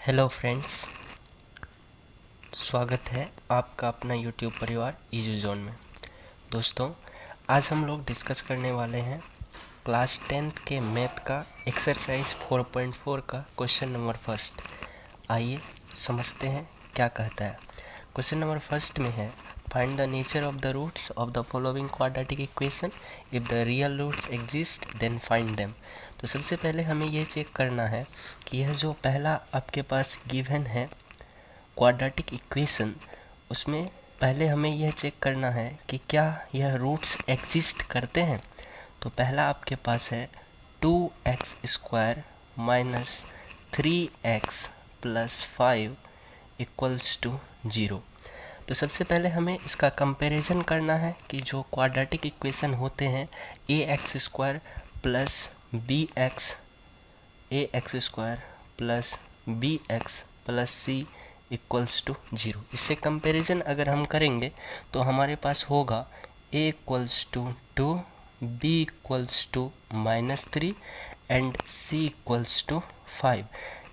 Hello friends, स्वागत है आपका अपना यूट्यूब परिवार इजू जोन में। दोस्तों, आज हम लोग डिस्कस करने वाले हैं क्लास 10th के मैथ का एक्सरसाइज 4.4 का क्वेश्चन नंबर फर्स्ट। आइए समझते हैं क्या कहता है। क्वेश्चन नंबर फर्स्ट में है, find the nature of the roots of the following quadratic equation, if the real roots exist then find them. तो सबसे पहले हमें ये चेक करना है कि यह जो पहला आपके पास गिवन है क्वाड्रेटिक इक्वेशन, उसमें पहले हमें यह चेक करना है कि क्या यह रूट्स एग्जिस्ट करते हैं। तो पहला आपके पास है 2x² minus 3x plus 5 equals to 0। तो सबसे पहले हमें इसका कंपैरिजन करना है कि जो क्वाड्रेटिक इक्वेशन होते हैं ax² plus bx plus c equals to 0। इससे कंपैरिजन अगर हम करेंगे तो हमारे पास होगा a equals to 2, b equals to -3 and c equals to 5।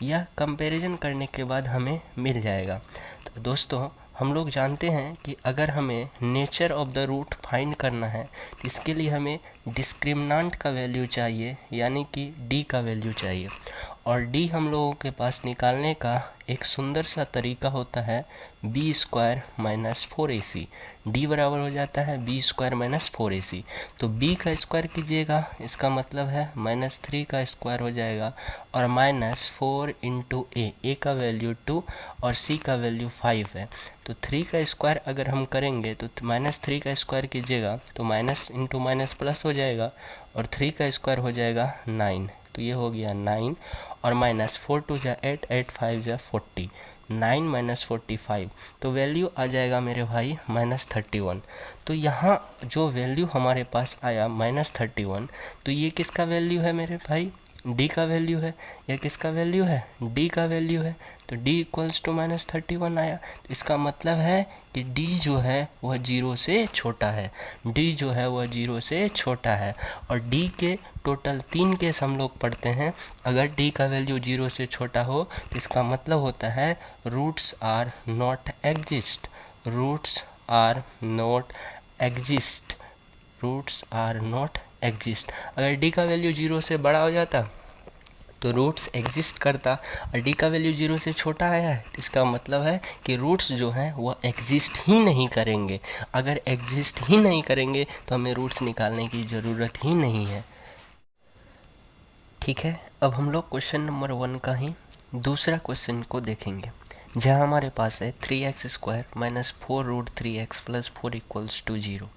यह कंपैरिजन करने के बाद हमें मिल जाएगा। तो दोस्तों, हम लोग जानते हैं कि अगर हमें nature of the root find करना है तो इसके लिए हमें डिस्क्रिमिनेंट का वैल्यू चाहिए, यानी कि d का वैल्यू चाहिए। और d हम लोगों के पास निकालने का एक सुंदर सा तरीका होता है b² माइनस 4ac। d बराबर हो जाता है b² माइनस 4ac। तो b का स्क्वायर कीजिएगा, इसका मतलब है -3 का स्क्वायर हो जाएगा और -4 इंटू a का वैल्यू 2 और c का वैल्यू 5 है। तो 3 का स्क्वायर अगर हम करेंगे तो -3 का स्क्वायर कीजिएगा तो माइनस इंटू माइनस प्लस हो जाएगा और 3 का स्क्वायर हो जाएगा 9। तो ये हो गया 9 और -4 2 जा 8, 8 5 जा 40, 9 माइनस 45। तो वैल्यू आ जाएगा मेरे भाई -31। तो यहाँ जो वैल्यू हमारे पास आया -31, तो ये किसका वैल्यू है मेरे भाई? d का वैल्यू है। यह किसका वैल्यू है? d का वैल्यू है। तो d इक्वल्स टू -31 आया। तो इसका मतलब है कि d जो है वह 0 से छोटा है। d जो है वह 0 से छोटा है। और d के टोटल 3 केस हम लोग पढ़ते हैं। अगर d का वैल्यू 0 से छोटा हो तो इसका मतलब होता है roots are not exist. Roots are not exist. Roots are not exist. अगर d का वैल्यू 0 से बड़ा हो जाता तो रूट्स एग्जिस्ट करता, और d का वैल्यू 0 से छोटा आया है तो इसका मतलब है कि रूट्स जो हैं वह एग्जिस्ट ही नहीं करेंगे। अगर एग्जिस्ट ही नहीं करेंगे तो हमें रूट्स निकालने की ज़रूरत ही नहीं है। ठीक है, अब हम लोग क्वेश्चन नंबर 1 का ही दूसरा क्वेश्चन को देखेंगे, जहाँ हमारे पास है 3x² minus 4√3x plus 4 equals to 0।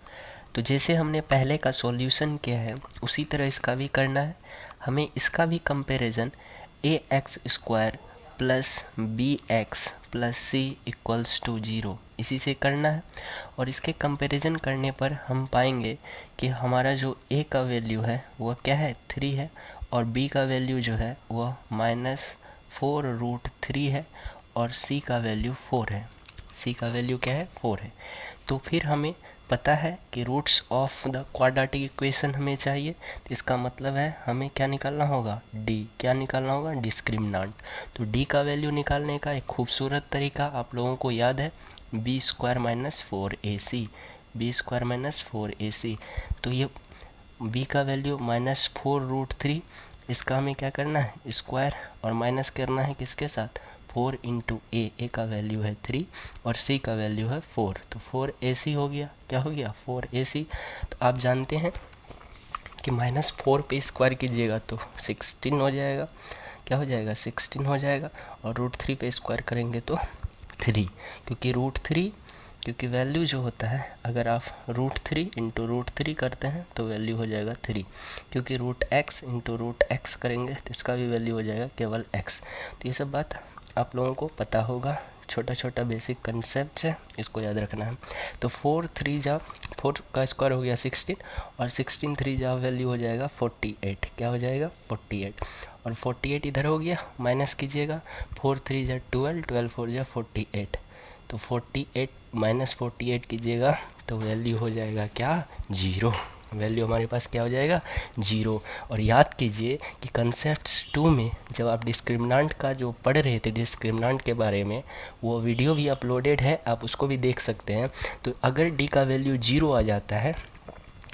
तो जैसे हमने पहले का सॉल्यूशन किया है उसी तरह इसका भी करना है। हमें इसका भी comparison ax² plus bx plus c equals to 0 इसी से करना है। और इसके कंपैरिजन करने पर हम पाएंगे कि हमारा जो a का वैल्यू है वह क्या है? 3 है और b का वैल्यू जो है वह -4√3 है और c का वैल्यू 4 है। c का वैल्यू क्या है? 4 है। तो फिर हमें पता है कि roots of the quadratic equation हमें चाहिए। तो इसका मतलब है हमें क्या निकालना होगा? d। क्या निकालना होगा? डिस्क्रिमिनेंट। तो d का वैल्यू निकालने का एक खूबसूरत तरीका आप लोगों को याद है, b² minus 4ac। b² minus 4ac। तो ये b का वैल्यू -4√3, इसका हमें क्या करना है? स्क्वायर और माइनस करना है किसके साथ? 4 इंटू a का वैल्यू है 3 और c का वैल्यू है 4। तो 4ac हो गया। क्या हो गया? 4ac। तो आप जानते हैं कि -4 पे स्क्वायर कीजिएगा तो 16 हो जाएगा। क्या हो जाएगा? 16 हो जाएगा। और √3 पे स्क्वायर करेंगे तो 3, क्योंकि वैल्यू जो होता है अगर आप √3 इंटू √3 करते हैं तो वैल्यू हो जाएगा 3, क्योंकि √x इंटू √x करेंगे तो इसका भी वैल्यू हो जाएगा केवल x। तो ये सब बात आप लोगों को पता होगा, छोटा छोटा बेसिक कंसेप्ट है, इसको याद रखना है। तो 4 का स्क्वायर हो गया 16 और 16 3 जा वैल्यू हो जाएगा 48। क्या हो जाएगा? 48। और 48 इधर हो गया, माइनस कीजिएगा, 4 3 जा 12, 12 4 जा 48। तो 48 -48 कीजिएगा तो वैल्यू हो जाएगा क्या? 0। वैल्यू हमारे पास क्या हो जाएगा 0। और याद कीजिए कि कंसेप्ट्स 2 में जब आप डिस्क्रिमिनेंट का जो पढ़ रहे थे डिस्क्रिमिनेंट के बारे में, वो वीडियो भी अपलोडेड है, आप उसको भी देख सकते हैं। तो अगर डी का वैल्यू 0 आ जाता है,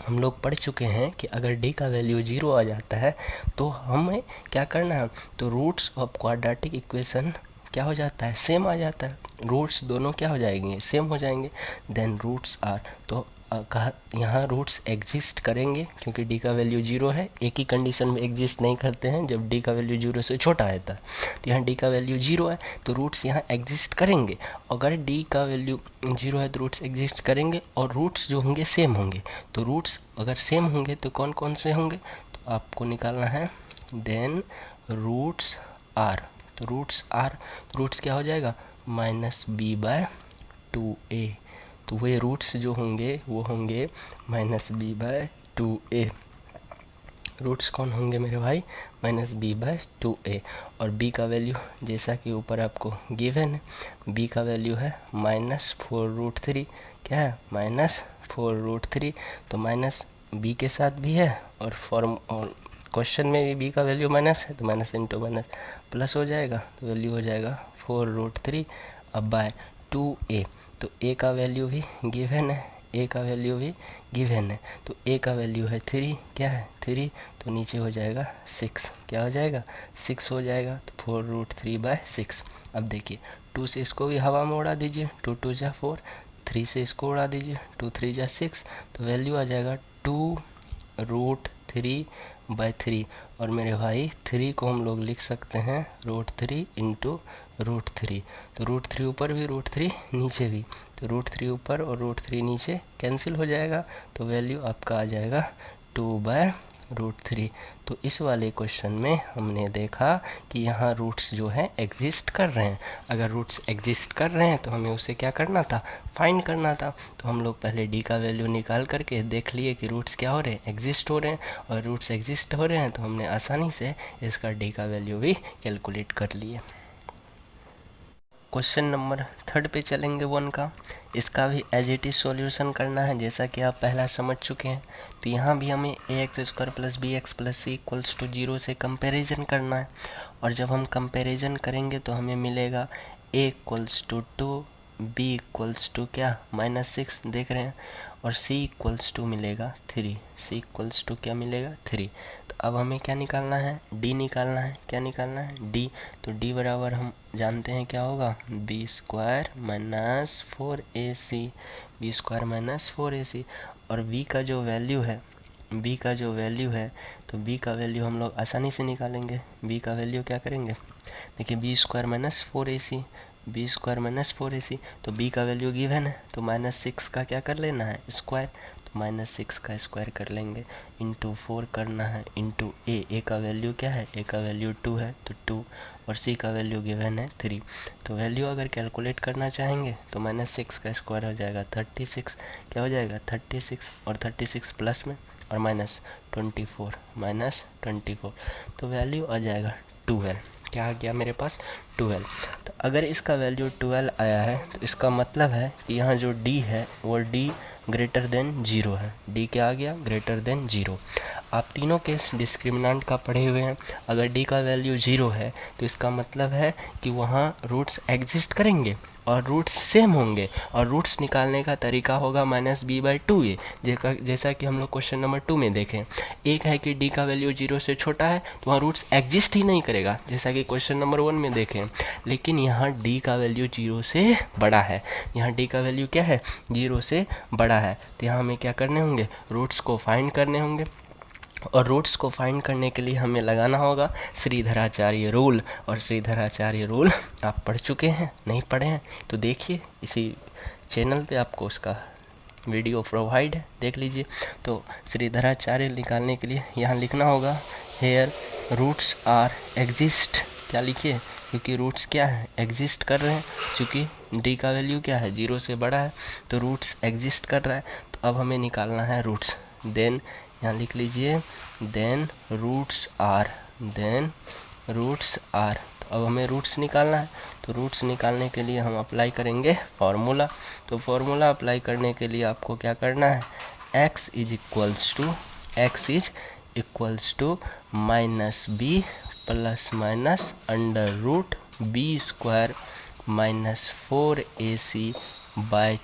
हम लोग पढ़ चुके हैं कि अगर डी का वैल्यू 0 आ जाता है तो हमें क्या करना है, तो रूट्स ऑफ क्वाड्रेटिक इक्वेशन क्या हो जाता है, सेम आ जाता है। रूट्स दोनों क्या हो जाएंगे, सेम हो जाएंगे। देन रूट्स आर, तो कहा यहाँ रूट्स एग्जिस्ट करेंगे क्योंकि डी का वैल्यू 0 है। एक ही कंडीशन में एग्जिस्ट नहीं करते हैं, जब डी का वैल्यू 0 से छोटा है तो यहाँ डी का वैल्यू 0 है तो रूट्स यहाँ एग्जिस्ट करेंगे। अगर डी का वैल्यू 0 है तो रूट्स एग्जिस्ट करेंगे और रूट्स जो होंगे सेम होंगे। तो रूट्स अगर सेम होंगे तो कौन कौन से होंगे, तो आपको निकालना है। देन रूट्स आर, तो रूट्स आर, रूट्स क्या हो जाएगा -b/2a। तो वे रूट्स जो होंगे वो होंगे -b/2a। रूट्स कौन होंगे मेरे भाई, -b/2a। और b का वैल्यू जैसा कि ऊपर आपको गिवन है, b का वैल्यू है -4√3। क्या है, -4√3। तो माइनस b के साथ भी है और फॉर्म और क्वेश्चन में भी b का वैल्यू माइनस है, तो माइनस इंटू माइनस प्लस हो जाएगा, तो वैल्यू हो जाएगा 4√3 अब बाय 2a। तो a का वैल्यू भी गिवन है, a का वैल्यू भी गिवन है। तो a का वैल्यू है 3, क्या है 3, तो नीचे हो जाएगा 6, क्या हो जाएगा 6 हो जाएगा। तो 4√3/6। अब देखिए 2 से इसको भी हवा में उड़ा दीजिए, 2 2 जा 4, 3 से इसको उड़ा दीजिए, 2 3 जा 6, तो वैल्यू आ जाएगा 2√3/3। और मेरे भाई 3 को हम लोग लिख सकते हैं √3 इंटू √3। तो √3 ऊपर भी √3 नीचे भी, तो √3 ऊपर और √3 नीचे कैंसिल हो जाएगा, तो वैल्यू आपका आ जाएगा 2/√3। तो इस वाले क्वेश्चन में हमने देखा कि यहाँ रूट्स जो हैं एग्जिस्ट कर रहे हैं। अगर रूट्स एग्जिस्ट कर रहे हैं तो हमें उसे क्या करना था, फाइंड करना था। तो हम लोग पहले डी का वैल्यू निकाल करके देख लिए कि रूट्स क्या हो रहे हैं, एग्जिस्ट हो रहे हैं। और रूट्स एग्जिस्ट हो रहे हैं तो हमने आसानी से इसका डी का वैल्यू भी कैलकुलेट कर लिए। क्वेश्चन नंबर 3 पे चलेंगे 1 का। इसका भी एज इट इज सॉल्यूशन करना है जैसा कि आप पहला समझ चुके हैं। तो यहाँ भी हमें ax² + bx + c = 0 से कंपैरिजन करना है। और जब हम कंपैरिजन करेंगे तो हमें मिलेगा a = 2, b = क्या -6 देख रहे हैं, और c = मिलेगा 3, c = क्या मिलेगा 3। तो अब हमें क्या निकालना है, d निकालना है। क्या निकालना है, d। तो d बराबर हम जानते हैं क्या होगा, b² - 4ac, b² - 4ac। और b का जो वैल्यू है, b का जो वैल्यू है, तो b का वैल्यू हम लोग आसानी से निकालेंगे। b का वैल्यू क्या करेंगे, देखिए b² - 4ac, b² - 4ac। तो b का वैल्यू गिवन है तो -6 का क्या कर लेना है, स्क्वायर। तो -6 का स्क्वायर कर लेंगे, इंटू 4 करना है, इंटू a का वैल्यू क्या है, a का वैल्यू 2 है तो 2, और c का वैल्यू गिवन है 3। तो वैल्यू अगर कैलकुलेट करना चाहेंगे तो -6 का स्क्वायर हो जाएगा 36, क्या हो जाएगा 36, और 36 प्लस में और -24, तो वैल्यू आ जाएगा 12। क्या आ गया मेरे पास 12। तो अगर इसका वैल्यू 12 आया है तो इसका मतलब है कि यहाँ जो d है वो d > 0 है। d क्या आ गया, > 0। आप तीनों केस डिस्क्रिमिनेंट का पढ़े हुए हैं। अगर d का वैल्यू 0 है तो इसका मतलब है कि वहाँ रूट्स एग्जिस्ट करेंगे और रूट्स सेम होंगे, और रूट्स निकालने का तरीका होगा -b/2a, जैसा कि हम लोग क्वेश्चन नंबर 2 में देखें। एक है कि d का वैल्यू 0 से छोटा है तो वहाँ रूट्स एग्जिस्ट ही नहीं करेगा, जैसा कि क्वेश्चन नंबर 1 में देखें। लेकिन यहाँ d का वैल्यू 0 से बड़ा है, यहाँ d का वैल्यू क्या है, 0 से बड़ा है। तो यहाँ हमें क्या करने होंगे, रूट्स को फाइंड करने होंगे। और रूट्स को फाइंड करने के लिए हमें लगाना होगा श्रीधराचार्य रूल। और श्रीधराचार्य रूल आप पढ़ चुके हैं, नहीं पढ़े हैं तो देखिए, इसी चैनल पे आपको उसका वीडियो प्रोवाइड है, देख लीजिए। तो श्रीधराचार्य निकालने के लिए यहाँ लिखना होगा हेयर रूट्स आर एग्जिस्ट। क्या लिखिए, क्योंकि रूट्स क्या है, एग्जिस्ट कर रहे हैं। चूँकि डी का वैल्यू क्या है, 0 से बड़ा है तो रूट्स एग्जिस्ट कर रहा है। तो अब हमें निकालना है रूट्स। देन यहाँ लिख लीजिए देन रूट्स आर, तो अब हमें रूट्स निकालना है। तो रूट्स निकालने के लिए हम अप्लाई करेंगे फार्मूला। तो फार्मूला अप्लाई करने के लिए आपको क्या करना है, x is equals to minus B plus minus under root B square minus 4ac by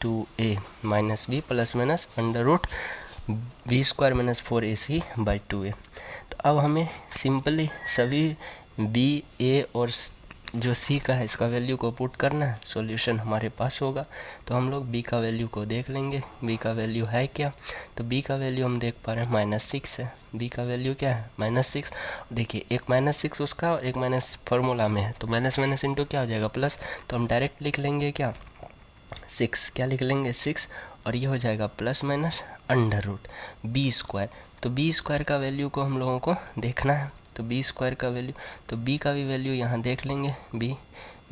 2a minus B plus minus under root B square minus 4ac by 2a। तो अब हमें सिंपली सभी बी, ए और जो सी का है इसका वैल्यू को पुट करना है, सॉल्यूशन हमारे पास होगा। तो हम लोग बी का वैल्यू को देख लेंगे, बी का वैल्यू है क्या। तो बी का वैल्यू हम देख पा रहे हैं -6 है। बी का वैल्यू क्या है -6। देखिए एक -6 उसका और एक माइनस फार्मूला में है, तो माइनस माइनस इंटू क्या हो जाएगा प्लस। तो हम डायरेक्ट लिख लेंगे क्या 6, क्या लिख लेंगे 6, और ये हो जाएगा plus minus under root B square. तो बी स्क्वायर का वैल्यू को हम लोगों को देखना है, तो बी स्क्वायर का वैल्यू, तो बी का भी वैल्यू यहाँ देख लेंगे।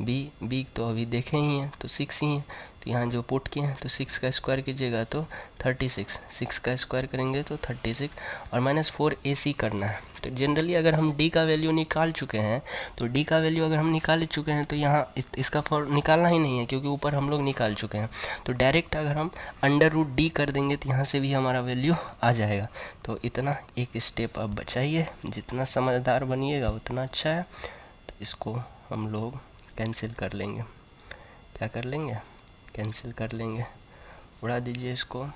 बी तो अभी देखे ही हैं, तो 6 ही है। तो यहाँ जो पुट किए हैं तो 6 का स्क्वायर कीजिएगा तो 36, 6 का स्क्वायर करेंगे तो 36, और -4ac करना है। तो जनरली अगर हम d का वैल्यू निकाल चुके हैं, तो d का वैल्यू अगर हम निकाल चुके हैं तो यहाँ इसका फॉर निकालना ही नहीं है, क्योंकि ऊपर हम लोग निकाल चुके हैं। तो डायरेक्ट अगर हम अंडर रूट d कर देंगे तो यहाँ से भी हमारा वैल्यू आ जाएगा। तो इतना एक स्टेप आप बचाइए, जितना समझदार बनिएगा उतना अच्छा है। तो इसको हम लोग कैंसिल कर लेंगे, क्या कर लेंगे, कैंसिल कर लेंगे, उड़ा दीजिए इसको,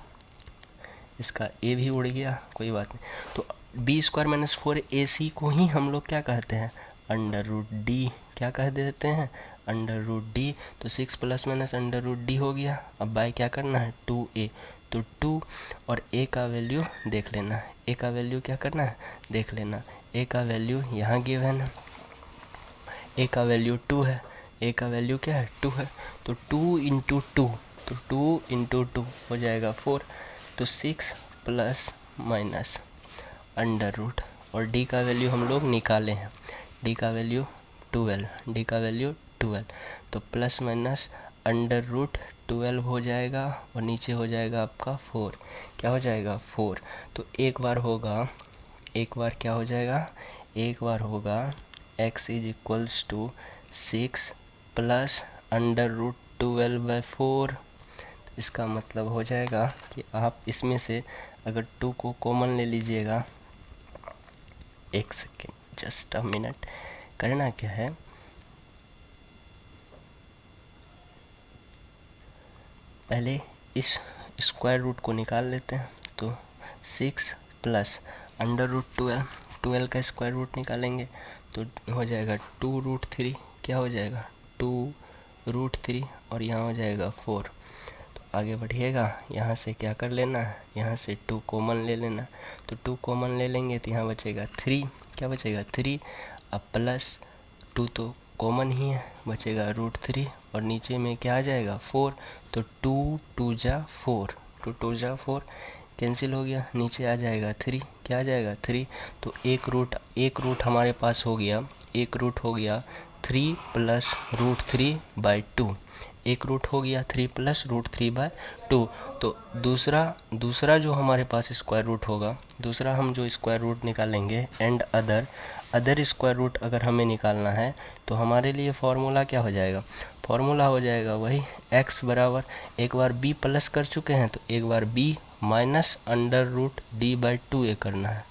इसका ए भी उड़ गया, कोई बात नहीं। तो बी स्क्वायर माइनस 4ac को ही हम लोग क्या कहते हैं, अंडर रूट डी, क्या कह देते हैं, अंडर रूट डी। तो 6 plus minus under root D हो गया। अब बाय क्या करना है 2a, तो 2 और a का वैल्यू देख लेना, a का वैल्यू क्या करना है देख लेना। a का वैल्यू यहाँ गिवन है, a का वैल्यू 2 है, a का वैल्यू क्या है 2 है। तो 2 इंटू 2, तो 2 इंटू 2 हो जाएगा 4। तो 6 प्लस माइनस अंडर रूट, और d का वैल्यू हम लोग निकाले हैं, d का वैल्यू 12, d का वैल्यू 12। तो प्लस माइनस अंडर रूट 12 हो जाएगा, और नीचे हो जाएगा आपका 4, क्या हो जाएगा 4। तो एक बार होगा, एक बार क्या हो जाएगा, एक बार होगा x is equals to 6 plus under root 12/4। इसका मतलब हो जाएगा कि आप इसमें से अगर 2 को कॉमन ले लीजिएगा, एक सेकेंड जस्ट अ मिनट, करना क्या है, पहले इस स्क्वायर रूट को निकाल लेते हैं। तो 6 प्लस अंडर रूट 12 का स्क्वायर रूट निकालेंगे तो हो जाएगा 2√3, क्या हो जाएगा 2√3, और यहाँ हो जाएगा 4। तो आगे बढ़िएगा, यहाँ से क्या कर लेना है, यहाँ से 2 कॉमन ले लेना। तो 2 कॉमन ले लेंगे तो यहाँ बचेगा 3, क्या बचेगा 3। अब प्लस 2 तो कॉमन ही है, बचेगा √3, और नीचे में क्या आ जाएगा 4। तो 2 2 जा 4, 2 2 जा 4 कैंसिल हो गया, नीचे आ जाएगा 3, क्या आ जाएगा 3। तो एक रूट हमारे पास हो गया, एक रूट हो गया 3 प्लस √3/2, एक रूट हो गया 3 प्लस √3/2। तो दूसरा जो हमारे पास स्क्वायर रूट होगा, दूसरा हम जो स्क्वायर रूट निकालेंगे एंड अदर स्क्वायर रूट अगर हमें निकालना है तो हमारे लिए फार्मूला क्या हो जाएगा, फार्मूला हो जाएगा वही x बराबर, एक बार b प्लस कर चुके हैं तो एक बार b minus under root d/2a करना है,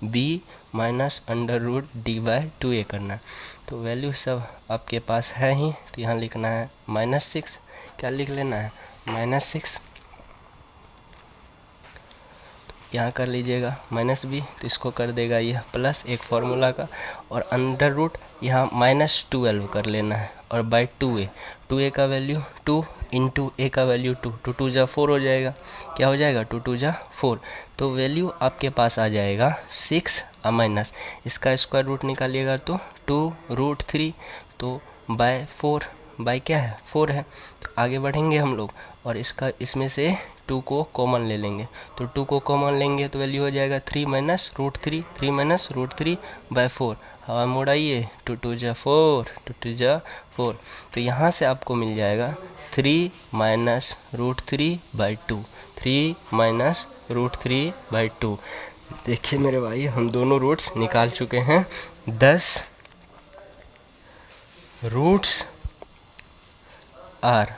b minus under root d/2a करना है। तो वैल्यू सब आपके पास है ही, तो यहाँ लिखना है -6, क्या लिख लेना है -6, यहाँ कर लीजिएगा -b, तो इसको कर देगा यह प्लस एक फार्मूला का, और अंडर रूट यहाँ -12 कर लेना है, और बाय 2a का वैल्यू 2 इंटू a का वैल्यू 2, 2 2 जा 4 हो जाएगा, क्या हो जाएगा 2 2 जा 4। तो वैल्यू आपके पास आ जाएगा 6 माइनस इसका स्क्वायर रूट निकालिएगा तो 2√3, तो बाय 4, बाय क्या है 4 है। तो आगे बढ़ेंगे हम लोग, और इसमें से 2 को कॉमन ले लेंगे, तो 2 को कॉमन लेंगे तो वैल्यू हो जाएगा 3 माइनस √3, 3 माइनस √3/4, हवा मोड़ाइए 2 2 जा 4, 2 2 जा 4। तो यहाँ से आपको मिल जाएगा 3 माइनस √3/2, 3 माइनस √3/2। देखिए मेरे भाई हम दोनों रूट्स निकाल चुके हैं, 10 रूट्स आर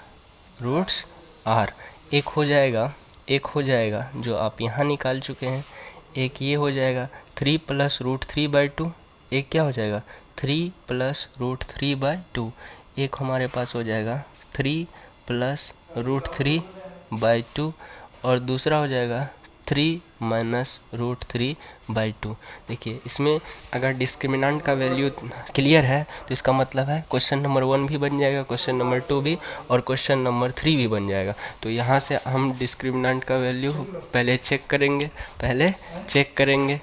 एक हो जाएगा जो आप यहाँ निकाल चुके हैं, एक ये हो जाएगा 3 प्लस रूट 3/2, एक क्या हो जाएगा 3 प्लस रूट 3/2, एक हमारे पास हो जाएगा 3 प्लस रूट 3/2 और दूसरा हो जाएगा 3 माइनस रूट 3/2। देखिए इसमें अगर डिस्क्रिमिनेंट का वैल्यू क्लियर है तो इसका मतलब है क्वेश्चन नंबर 1 भी बन जाएगा, क्वेश्चन नंबर 2 भी और क्वेश्चन नंबर 3 भी बन जाएगा। तो यहाँ से हम डिस्क्रिमिनेंट का वैल्यू पहले चेक करेंगे